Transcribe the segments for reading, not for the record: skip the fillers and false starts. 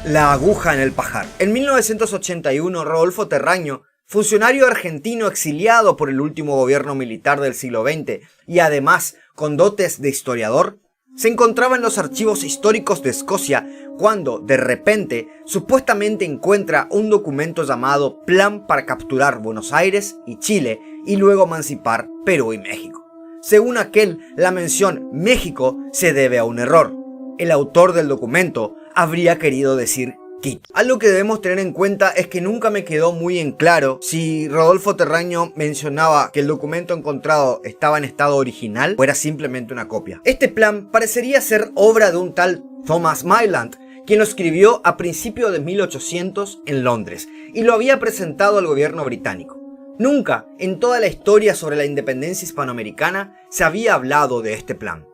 La aguja en el pajar. En 1981, Rodolfo Terraño, funcionario argentino exiliado por el último gobierno militar del siglo XX y además con dotes de historiador, se encontraba en los archivos históricos de Escocia cuando, de repente, supuestamente encuentra un documento llamado Plan para capturar Buenos Aires y Chile y luego emancipar Perú y México. Según aquel, la mención México se debe a un error. El autor del documento habría querido decir Quito. Algo que debemos tener en cuenta es que nunca me quedó muy en claro si Rodolfo Terraño mencionaba que el documento encontrado estaba en estado original o era simplemente una copia. Este plan parecería ser obra de un tal Thomas Maitland, quien lo escribió a principios de 1800 en Londres y lo había presentado al gobierno británico. Nunca en toda la historia sobre la independencia hispanoamericana se había hablado de este plan.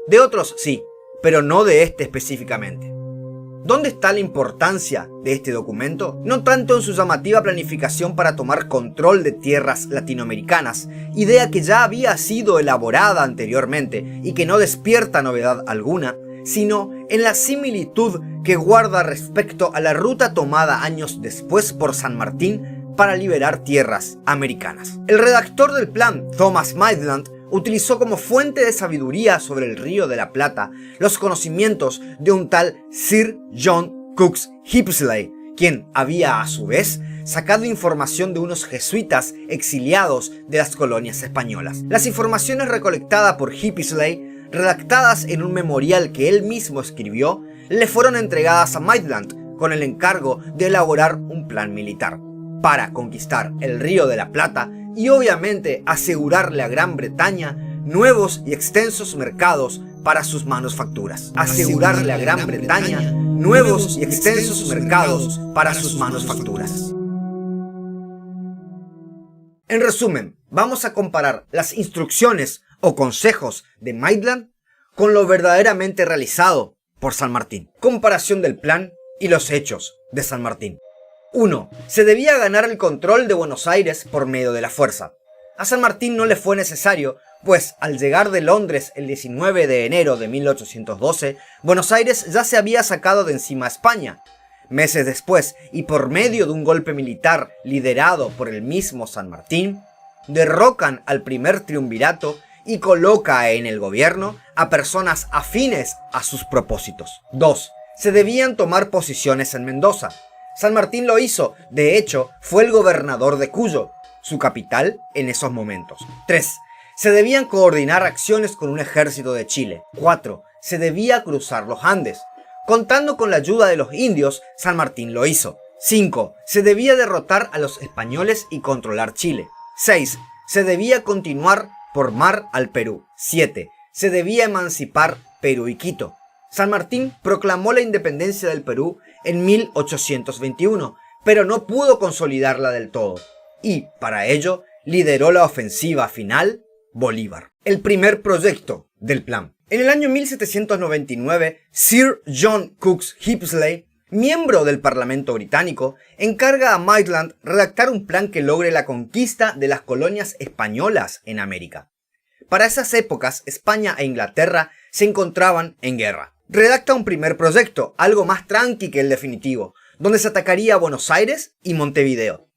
De otros sí, pero no de este específicamente. ¿Dónde está la importancia de este documento? No tanto en su llamativa planificación para tomar control de tierras latinoamericanas, idea que ya había sido elaborada anteriormente y que no despierta novedad alguna, sino en la similitud que guarda respecto a la ruta tomada años después por San Martín para liberar tierras americanas. El redactor del plan, Thomas Maitland, utilizó como fuente de sabiduría sobre el Río de la Plata los conocimientos de un tal Sir John Cookes Hippisley, quien había a su vez sacado información de unos jesuitas exiliados de las colonias españolas. Las informaciones recolectadas por Hippisley, redactadas en un memorial que él mismo escribió, le fueron entregadas a Maitland con el encargo de elaborar un plan militar para conquistar el Río de la Plata y obviamente asegurarle a Gran Bretaña nuevos y extensos mercados para sus manufacturas. Asegurarle a Gran Bretaña nuevos y extensos mercados para sus manufacturas. En resumen, vamos a comparar las instrucciones o consejos de Maitland con lo verdaderamente realizado por San Martín. Comparación del plan y los hechos de San Martín. 1. Se debía ganar el control de Buenos Aires por medio de la fuerza. A San Martín no le fue necesario, pues al llegar de Londres el 19 de enero de 1812, Buenos Aires ya se había sacado de encima a España. Meses después, y por medio de un golpe militar liderado por el mismo San Martín, derrocan al primer triunvirato y coloca en el gobierno a personas afines a sus propósitos. 2. Se debían tomar posiciones en Mendoza. San Martín lo hizo, de hecho, fue el gobernador de Cuyo, su capital en esos momentos. 3. Se debían coordinar acciones con un ejército de Chile. 4. Se debía cruzar los Andes. Contando con la ayuda de los indios, San Martín lo hizo. 5. Se debía derrotar a los españoles y controlar Chile. 6. Se debía continuar por mar al Perú. 7. Se debía emancipar Perú y Quito. San Martín proclamó la independencia del Perú en 1821, pero no pudo consolidarla del todo, y para ello lideró la ofensiva final Bolívar. El primer proyecto del plan. En el año 1799, Sir John Cookes Hippisley, miembro del Parlamento británico, encarga a Maitland redactar un plan que logre la conquista de las colonias españolas en América. Para esas épocas, España e Inglaterra se encontraban en guerra. Redacta un primer proyecto, algo más tranqui que el definitivo, donde se atacaría a Buenos Aires y Montevideo.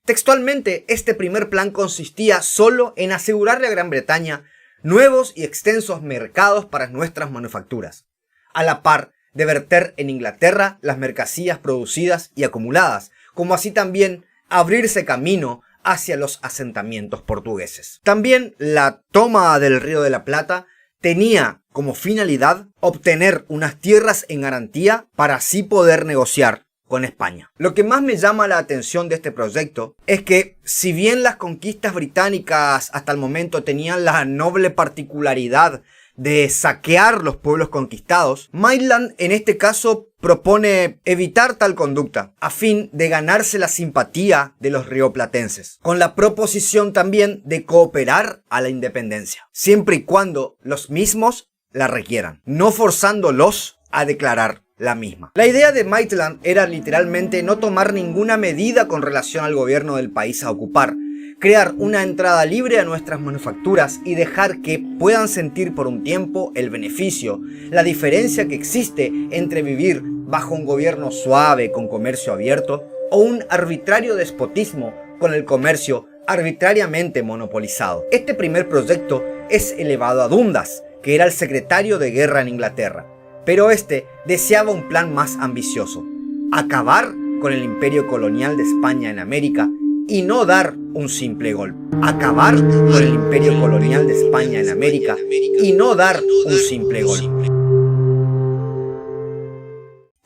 Textualmente, este primer plan consistía solo en asegurarle a Gran Bretaña nuevos y extensos mercados para nuestras manufacturas, a la par de verter en Inglaterra las mercancías producidas y acumuladas, como así también abrirse camino hacia los asentamientos portugueses. También la toma del Río de la Plata tenía como finalidad obtener unas tierras en garantía para así poder negociar con España. Lo que más me llama la atención de este proyecto es que, si bien las conquistas británicas hasta el momento tenían la noble particularidad de saquear los pueblos conquistados, Maitland en este caso propone evitar tal conducta a fin de ganarse la simpatía de los rioplatenses, con la proposición también de cooperar a la independencia, siempre y cuando los mismos la requieran, no forzándolos a declarar la misma. La idea de Maitland era literalmente no tomar ninguna medida con relación al gobierno del país a ocupar, crear una entrada libre a nuestras manufacturas y dejar que puedan sentir por un tiempo el beneficio, la diferencia que existe entre vivir bajo un gobierno suave con comercio abierto o un arbitrario despotismo con el comercio arbitrariamente monopolizado. Este primer proyecto es elevado a Dundas, que era el secretario de guerra en Inglaterra, pero este deseaba un plan más ambicioso: acabar con el imperio colonial de España en América y no dar un simple golpe. Acabar con el imperio colonial de España en América y no dar un simple golpe.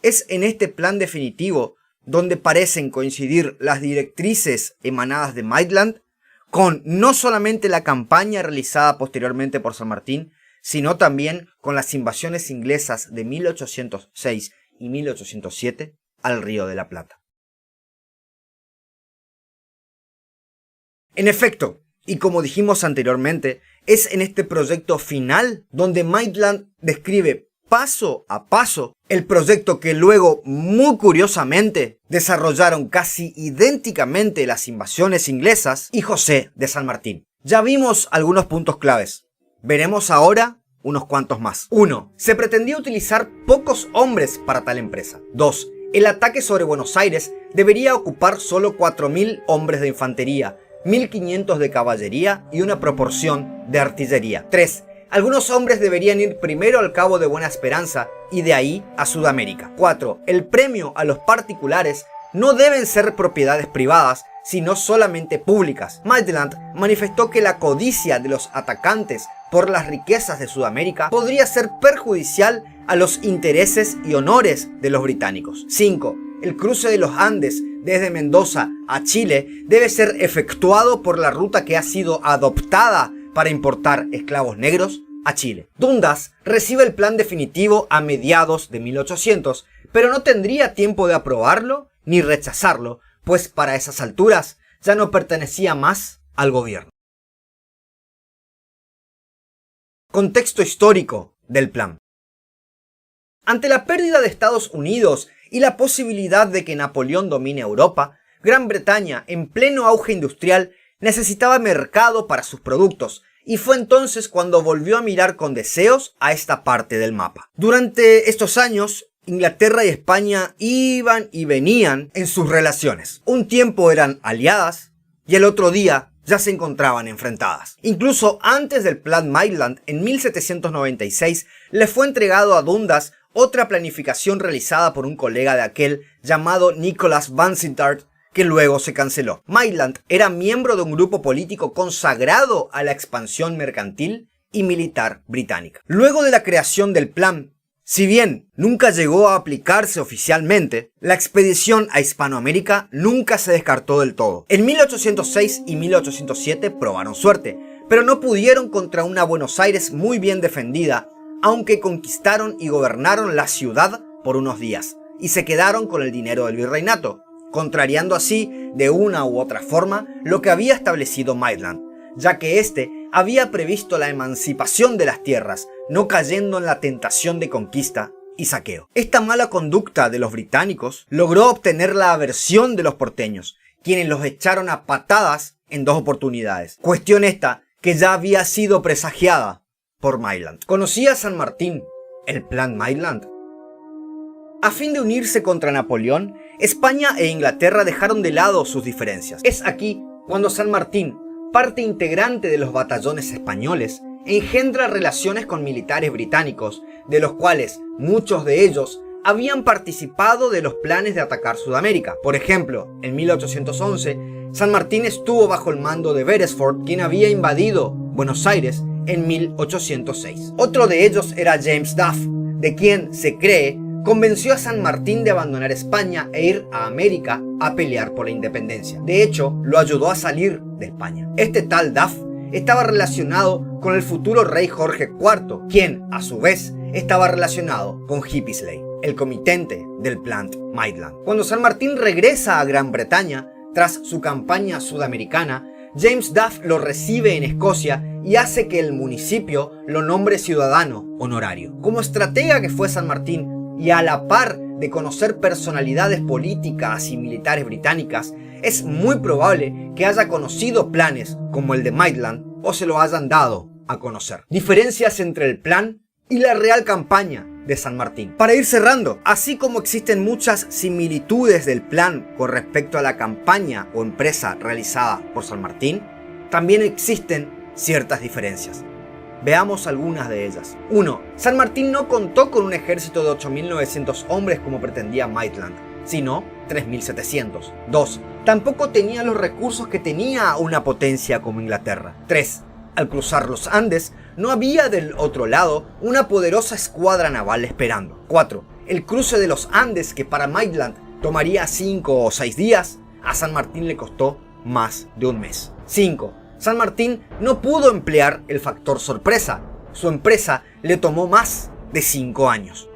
Es en este plan definitivo donde parecen coincidir las directrices emanadas de Maitland con no solamente la campaña realizada posteriormente por San Martín, sino también con las invasiones inglesas de 1806 y 1807 al Río de la Plata. En efecto, y como dijimos anteriormente, es en este proyecto final donde Maitland describe paso a paso el proyecto que luego, muy curiosamente, desarrollaron casi idénticamente las invasiones inglesas y José de San Martín. Ya vimos algunos puntos claves. Veremos ahora unos cuantos más. 1. Se pretendía utilizar pocos hombres para tal empresa. 2. El ataque sobre Buenos Aires debería ocupar solo 4.000 hombres de infantería, 1.500 de caballería y una proporción de artillería. 3. Algunos hombres deberían ir primero al Cabo de Buena Esperanza y de ahí a Sudamérica. 4. El premio a los particulares no deben ser propiedades privadas, sino solamente públicas. Maitland manifestó que la codicia de los atacantes por las riquezas de Sudamérica podría ser perjudicial a los intereses y honores de los británicos. 5. El cruce de los Andes desde Mendoza a Chile debe ser efectuado por la ruta que ha sido adoptada para importar esclavos negros a Chile. Dundas recibe el plan definitivo a mediados de 1800, pero no tendría tiempo de aprobarlo ni rechazarlo, pues para esas alturas ya no pertenecía más al gobierno. Contexto histórico del plan. Ante la pérdida de Estados Unidos y la posibilidad de que Napoleón domine Europa, Gran Bretaña, en pleno auge industrial, necesitaba mercado para sus productos, y fue entonces cuando volvió a mirar con deseos a esta parte del mapa. Durante estos años, Inglaterra y España iban y venían en sus relaciones. Un tiempo eran aliadas y el otro día ya se encontraban enfrentadas. Incluso antes del Plan Maitland, en 1796, le fue entregado a Dundas otra planificación realizada por un colega de aquel llamado Nicholas Vansittart, que luego se canceló. Maitland era miembro de un grupo político consagrado a la expansión mercantil y militar británica. Luego de la creación del plan, si bien nunca llegó a aplicarse oficialmente, la expedición a Hispanoamérica nunca se descartó del todo. En 1806 y 1807 probaron suerte, pero no pudieron contra una Buenos Aires muy bien defendida, aunque conquistaron y gobernaron la ciudad por unos días, y se quedaron con el dinero del virreinato, contrariando así, de una u otra forma, lo que había establecido Maitland, ya que éste había previsto la emancipación de las tierras, no cayendo en la tentación de conquista y saqueo. Esta mala conducta de los británicos logró obtener la aversión de los porteños, quienes los echaron a patadas en 2 oportunidades. Cuestión esta que ya había sido presagiada por Maitland. ¿Conocía San Martín el Plan Maitland? A fin de unirse contra Napoleón, España e Inglaterra dejaron de lado sus diferencias. Es aquí cuando San Martín, parte integrante de los batallones españoles, engendra relaciones con militares británicos, de los cuales muchos de ellos habían participado de los planes de atacar Sudamérica. Por ejemplo, en 1811, San Martín estuvo bajo el mando de Beresford, quien había invadido Buenos Aires en 1806. Otro de ellos era James Duff, de quien se cree convenció a San Martín de abandonar España e ir a América a pelear por la independencia. De hecho, lo ayudó a salir de España. Este tal Duff estaba relacionado con el futuro rey Jorge IV, quien, a su vez, estaba relacionado con Hippisley, el comitente del Plan Maitland. Cuando San Martín regresa a Gran Bretaña, tras su campaña sudamericana, James Duff lo recibe en Escocia y hace que el municipio lo nombre ciudadano honorario. Como estratega que fue San Martín, y a la par de conocer personalidades políticas y militares británicas, es muy probable que haya conocido planes como el de Maitland o se lo hayan dado a conocer. Diferencias entre el plan y la real campaña de San Martín. Para ir cerrando, así como existen muchas similitudes del plan con respecto a la campaña o empresa realizada por San Martín, también existen ciertas diferencias. Veamos algunas de ellas. 1. San Martín no contó con un ejército de 8.900 hombres como pretendía Maitland, sino 3.700. 2. Tampoco tenía los recursos que tenía una potencia como Inglaterra. 3. Al cruzar los Andes, no había del otro lado una poderosa escuadra naval esperando. 4. El cruce de los Andes, que para Maitland tomaría 5 o 6 días, a San Martín le costó más de un mes. 5. San Martín no pudo emplear el factor sorpresa. Su empresa le tomó más de 5 años.